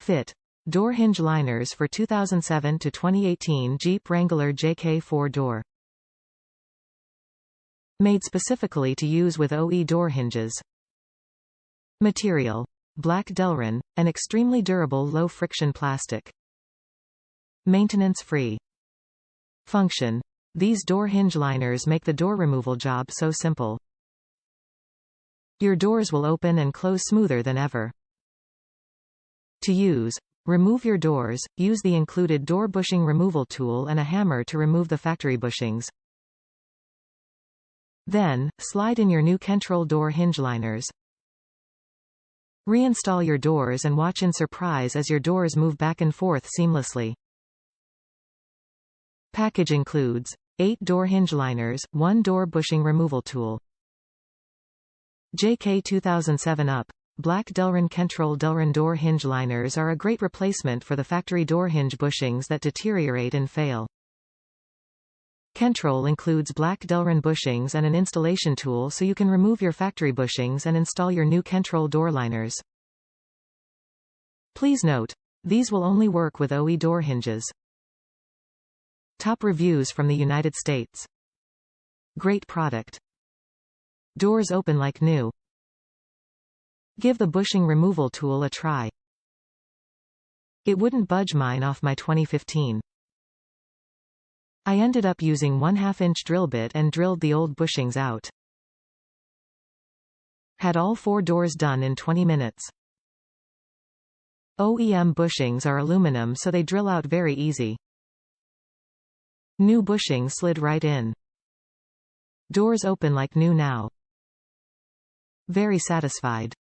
Fit. Door hinge liners for 2007 to 2018 Jeep Wrangler JK 4-door. Made specifically to use with OE door hinges. Material. Black Delrin, an extremely durable low-friction plastic. Maintenance-free. Function. These door hinge liners make the door removal job so simple. Your doors will open and close smoother than ever. To use. Remove your doors, use the included door bushing removal tool and a hammer to remove the factory bushings. Then, slide in your new Kentrol Door Hinge Liners. Reinstall your doors and watch in surprise as your doors move back and forth seamlessly. Package includes 8 door hinge liners, 1 door bushing removal tool. JK 2007 Up. Black Delrin Kentrol Door Hinge Liners are a great replacement for the factory door hinge bushings that deteriorate and fail. Kentrol includes Black Delrin bushings and an installation tool so you can remove your factory bushings and install your new Kentrol door liners. Please note, these will only work with OE door hinges. Top reviews from the United States. Great product. Doors open like new. Give the bushing removal tool a try. It wouldn't budge mine off my 2015. I ended up using 1/2 inch drill bit and drilled the old bushings out. Had all 4 doors done in 20 minutes. OEM bushings are aluminum so they drill out very easy. New bushing slid right in. Doors open like new now. Very satisfied.